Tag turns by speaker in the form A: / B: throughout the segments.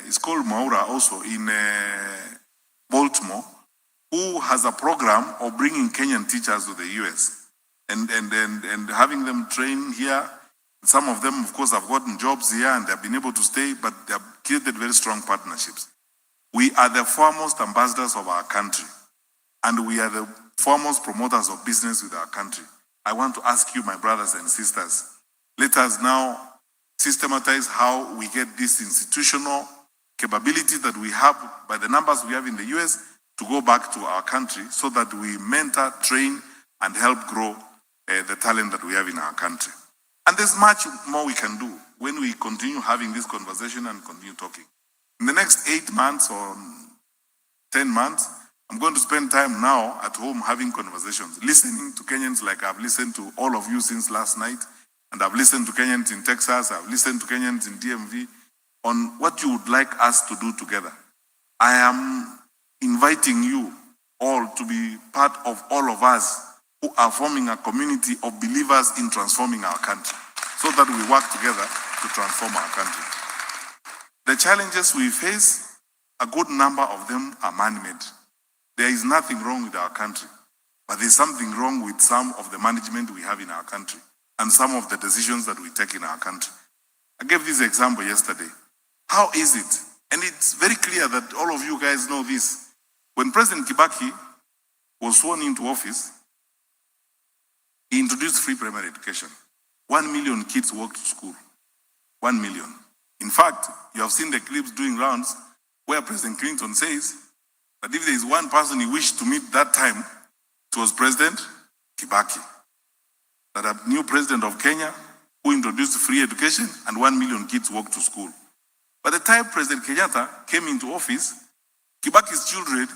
A: it's called Maura also, in Baltimore, who has a program of bringing Kenyan teachers to the US and having them train here. Some of them, of course, have gotten jobs here and they've been able to stay, but they have created very strong partnerships. We are the foremost ambassadors of our country, and we are the foremost promoters of business with our country. I want to ask you, my brothers and sisters, let us now systematize how we get this institutional capability that we have by the numbers we have in the US to go back to our country so that we mentor, train, and help grow the talent that we have in our country. And there's much more we can do when we continue having this conversation and continue talking. In the next 8 months or 10 months, I'm going to spend time now at home having conversations, listening to Kenyans like I've listened to all of you since last night, and I've listened to Kenyans in Texas, I've listened to Kenyans in DMV, on what you would like us to do together. I am inviting you all to be part of all of us who are forming a community of believers in transforming our country, so that we work together to transform our country. The challenges we face, a good number of them are man-made. There is nothing wrong with our country, but there's something wrong with some of the management we have in our country and some of the decisions that we take in our country. I gave this example yesterday. How is it? And it's very clear that all of you guys know this. When President Kibaki was sworn into office, he introduced free primary education. 1 million kids walked to school. 1 million. In fact, you have seen the clips doing rounds where President Clinton says that if there is one person he wished to meet that time, it was President Kibaki. That a new president of Kenya who introduced free education and 1 million kids walked to school. By the time President Kenyatta came into office, Kibaki's children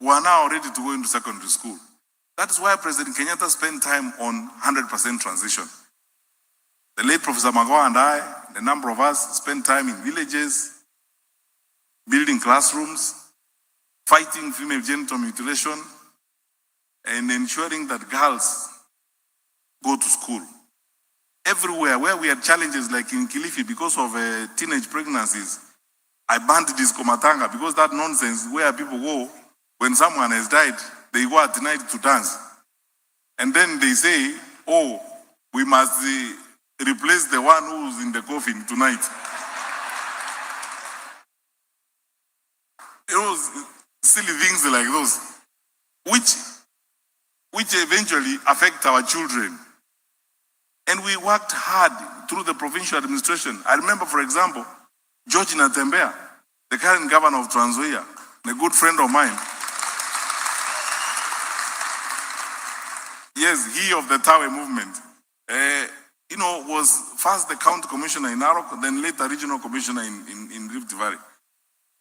A: were now ready to go into secondary school. That is why President Kenyatta spent time on 100% transition. The late Professor Magoha and I, a number of us, spent time in villages, building classrooms, fighting female genital mutilation, and ensuring that girls go to school. Everywhere where we had challenges, like in Kilifi, because of teenage pregnancies, I banned disco matanga because that nonsense where people go when someone has died, they go at night to dance. And then they say, oh, we must replace the one who's in the coffin tonight. You know, silly things like those, which eventually affect our children. And we worked hard through the provincial administration. I remember, for example, George Natembea, the current governor of Trans Nzoia, a good friend of mine. Yes, he of the Tawe movement. Was first the county commissioner in Narok, then later regional commissioner in Rift Valley.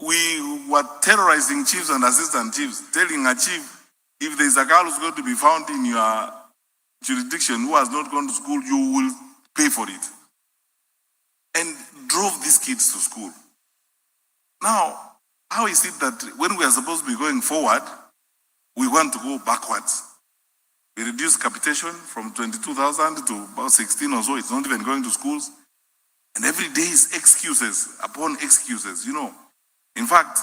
A: We were terrorizing chiefs and assistant chiefs, telling a chief, if there is a girl who's going to be found in your jurisdiction who has not gone to school, you will pay for it. And drove these kids to school. Now, how is it that when we are supposed to be going forward, we want to go backwards? We reduced capitation from 22,000 to about 16 or so. It's not even going to schools. And every day is excuses upon excuses, In fact,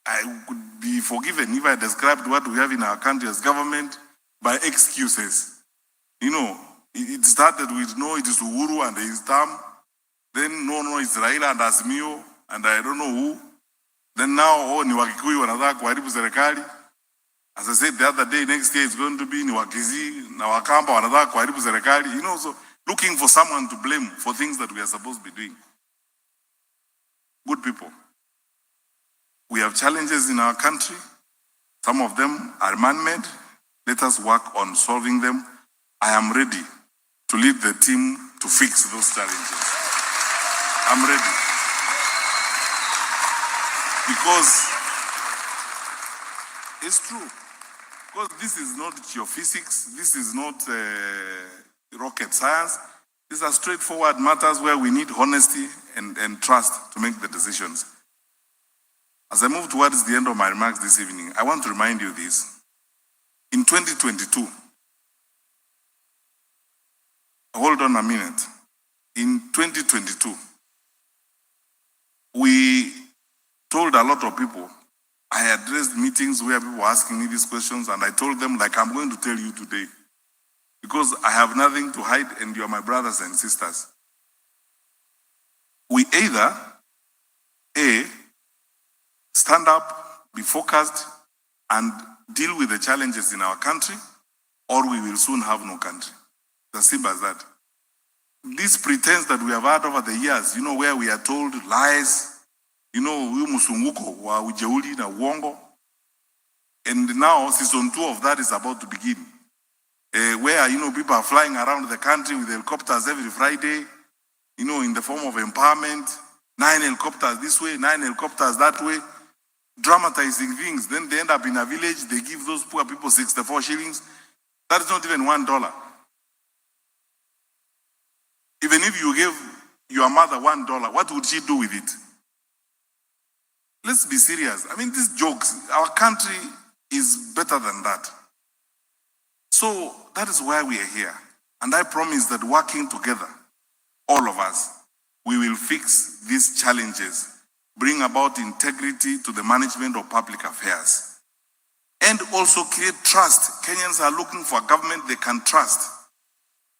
A: I would be forgiven if I described what we have in our country as government by excuses. It started with, no, it is Uhuru and his term. Then, no, it's Raila and Azimio, and I don't know who. Then now, ni Wakikuyu wanataka kuharibu serikali. As I said the other day, next year it's going to be ni Kisii na Wakamba wanataka kuharibu serikali. So looking for someone to blame for things that we are supposed to be doing. Good people, we have challenges in our country. Some of them are man-made. Let us work on solving them. I am ready to lead the team to fix those challenges. I'm ready. Because it's true. Because this is not geophysics. This is not rocket science. These are straightforward matters where we need honesty and trust to make the decisions. As I move towards the end of my remarks this evening, I want to remind you this. In 2022, hold on a minute. In 2022, we told a lot of people. I addressed meetings where people were asking me these questions, and I told them, like I'm going to tell you today, because I have nothing to hide and you are my brothers and sisters. We either, A, stand up, be focused, and deal with the challenges in our country, or we will soon have no country. It's as simple as that. This pretense that we have had over the years, where we are told lies, huyu musunguko wa ujeuri na uongo. And now season 2 of that is about to begin. Where, people are flying around the country with helicopters every Friday, in the form of empowerment, 9 helicopters this way, 9 helicopters that way, dramatizing things. Then they end up in a village, they give those poor people 64 shillings. That is not even $1. Even if you gave your mother $1, what would she do with it? Let's be serious. I mean, these jokes, our country is better than that. So that is why we are here. And I promise that working together, all of us, we will fix these challenges, bring about integrity to the management of public affairs, and also create trust. Kenyans are looking for a government they can trust.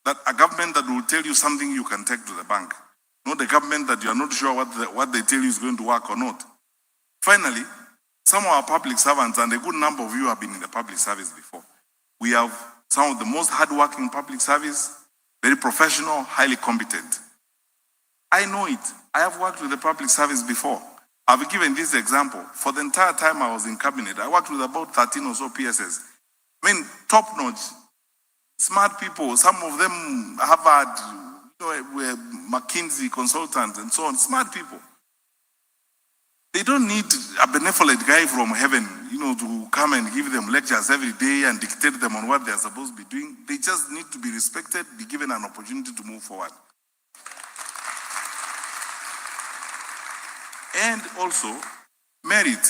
A: That a government that will tell you something you can take to the bank. Not a government that you are not sure what they tell you is going to work or not. Finally, some of our public servants, and a good number of you have been in the public service before. We have some of the most hardworking public service, very professional, highly competent. I know it. I have worked with the public service before. I've given this example. For the entire time I was in cabinet, I worked with about 13 or so PSS. I mean, top-notch, smart people. Some of them Harvard, were McKinsey consultants and so on. Smart people. They don't need a benevolent guy from heaven, to come and give them lectures every day and dictate them on what they're supposed to be doing. They just need to be respected, be given an opportunity to move forward. And also merit,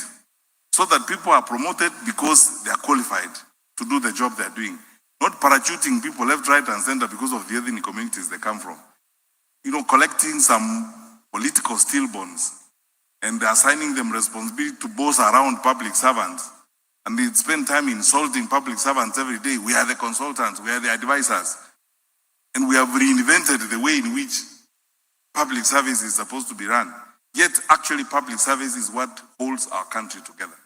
A: so that people are promoted because they are qualified to do the job they're doing. Not parachuting people left, right, and center because of the ethnic communities they come from. Collecting some political stillborns and assigning them responsibility to boss around public servants. And they spend time insulting public servants every day. We are the consultants, we are the advisors. And we have reinvented the way in which public service is supposed to be run. Yet, actually, public service is what holds our country together,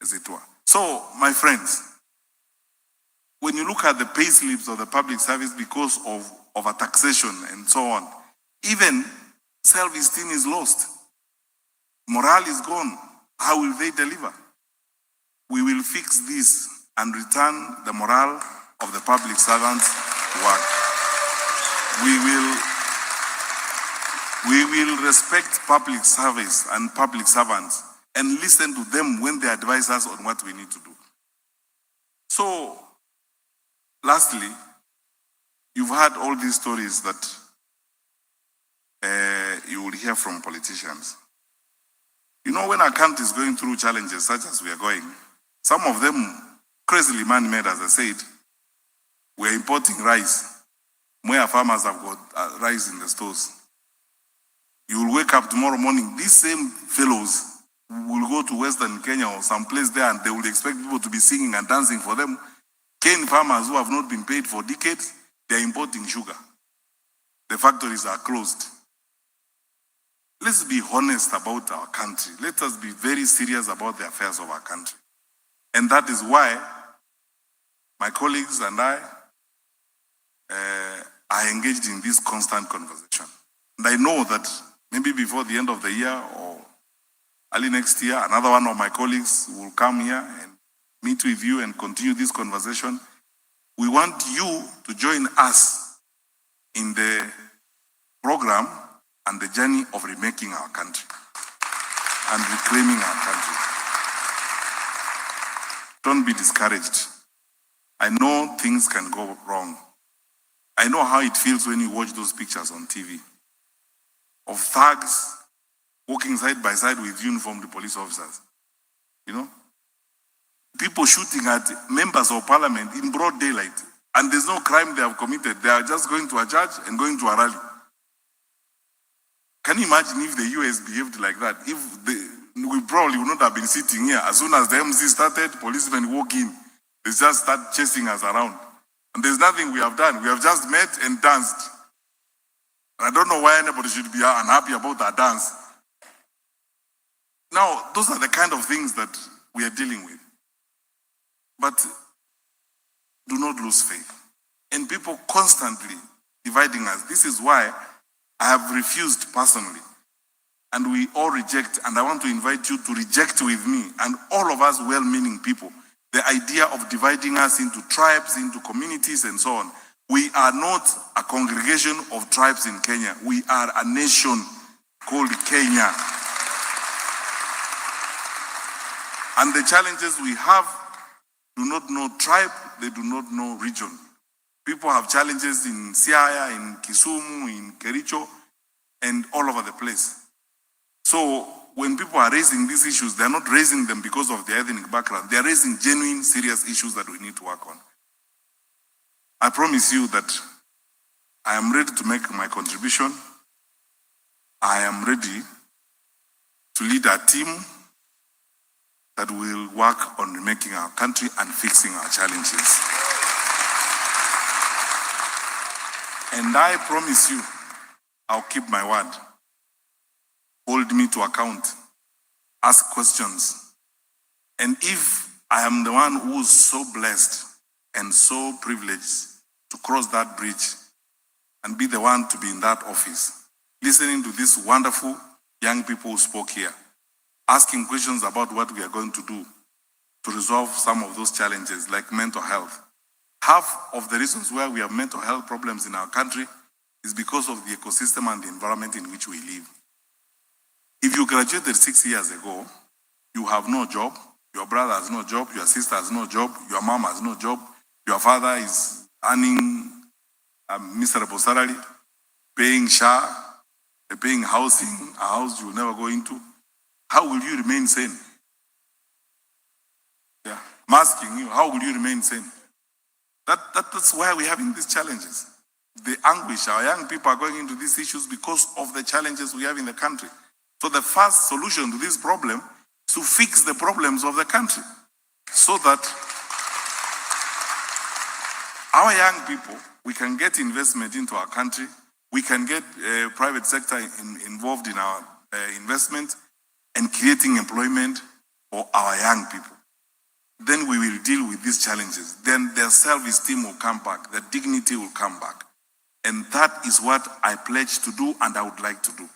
A: as it were. So, my friends, when you look at the pay slips of the public service because of a taxation and so on, even self-esteem is lost. Morale is gone. How will they deliver? We will fix this and return the morale of the public servants to work. We will respect public service and public servants and listen to them when they advise us on what we need to do. So, lastly, you've heard all these stories that you will hear from politicians. When our country is going through challenges such as we are going, some of them crazily man-made, as I said. We're importing rice. Where farmers have got rice in the stores. You will wake up tomorrow morning, these same fellows will go to Western Kenya or someplace there, and they will expect people to be singing and dancing for them. Cane farmers who have not been paid for decades, they are importing sugar. The factories are closed. Let's be honest about our country. Let us be very serious about the affairs of our country. And that is why my colleagues and I are engaged in this constant conversation. And I know that maybe before the end of the year or early next year, another one of my colleagues will come here and meet with you and continue this conversation. We want you to join us in the program and the journey of remaking our country and reclaiming our country. Don't be discouraged. I know things can go wrong. I know how it feels when you watch those pictures on TV of thugs walking side by side with uniformed police officers. People shooting at members of parliament in broad daylight, and there's no crime they have committed. They are just going to a church and going to a rally. Can you imagine if the US behaved like that? We probably would not have been sitting here. As soon as the MC started, policemen walk in. They just start chasing us around. And there's nothing we have done. We have just met and danced. And I don't know why anybody should be unhappy about that dance. Now, those are the kind of things that we are dealing with. But do not lose faith. And people constantly dividing us. This is why I have refused personally. And we all reject, and I want to invite you to reject with me, and all of us well-meaning people, the idea of dividing us into tribes, into communities, and so on. We are not a congregation of tribes in Kenya. We are a nation called Kenya. And the challenges we have do not know tribe, they do not know region. People have challenges in Siaya, in Kisumu, in Kericho, and all over the place. So when people are raising these issues, they're not raising them because of their ethnic background. They're raising genuine, serious issues that we need to work on. I promise you that I am ready to make my contribution. I am ready to lead a team that will work on remaking our country and fixing our challenges. And I promise you, I'll keep my word. Hold me to account. Ask questions. And if I am the one who's so blessed and so privileged to cross that bridge and be the one to be in that office, listening to these wonderful young people who spoke here, asking questions about what we are going to do to resolve some of those challenges, like mental health. Half of the reasons why we have mental health problems in our country is because of the ecosystem and the environment in which we live. If you graduated 6 years ago, you have no job, your brother has no job, your sister has no job, your mom has no job, your father is earning a miserable salary, paying SHA, paying housing, a house you will never go into. How will you remain sane? Yeah. I'm asking you, how will you remain sane? That's why we're having these challenges. The anguish, our young people are going into these issues because of the challenges we have in the country. So the first solution to this problem is to fix the problems of the country so that our young people, we can get investment into our country, we can get private sector involved in our investment and creating employment for our young people. Then we will deal with these challenges. Then their self-esteem will come back, their dignity will come back. And that is what I pledge to do and I would like to do.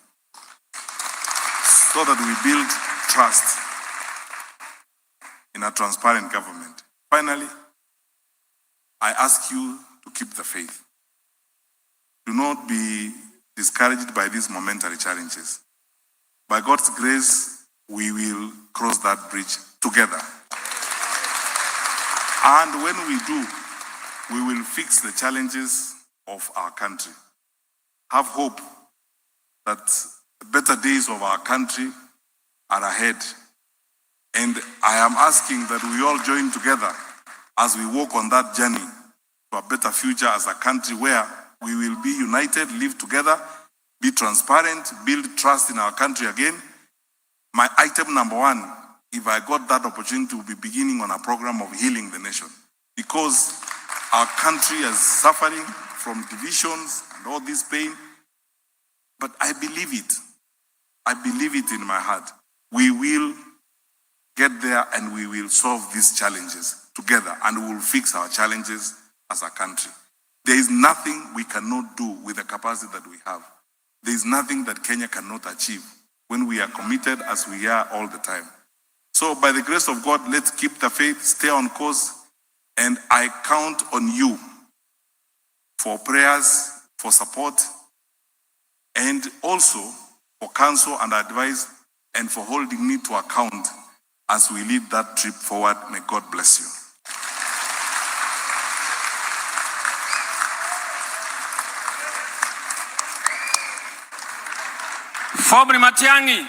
A: So that we build trust in a transparent government. Finally, I ask you to keep the faith. Do not be discouraged by these momentary challenges. By God's grace, we will cross that bridge together. And when we do, we will fix the challenges of our country. Have hope that the better days of our country are ahead. And I am asking that we all join together as we walk on that journey to a better future as a country where we will be united, live together, be transparent, build trust in our country again. My item number one, if I got that opportunity, will be beginning on a program of healing the nation. Because our country is suffering from divisions and all this pain. But I believe it. I believe it in my heart. We will get there and we will solve these challenges together and we will fix our challenges as a country. There is nothing we cannot do with the capacity that we have. There is nothing that Kenya cannot achieve when we are committed as we are all the time. So by the grace of God, let's keep the faith, stay on course, and I count on you for prayers, for support, and also for counsel and advice, and for holding me to account as we lead that trip forward. May God bless you.
B: Formerly Matiang'I.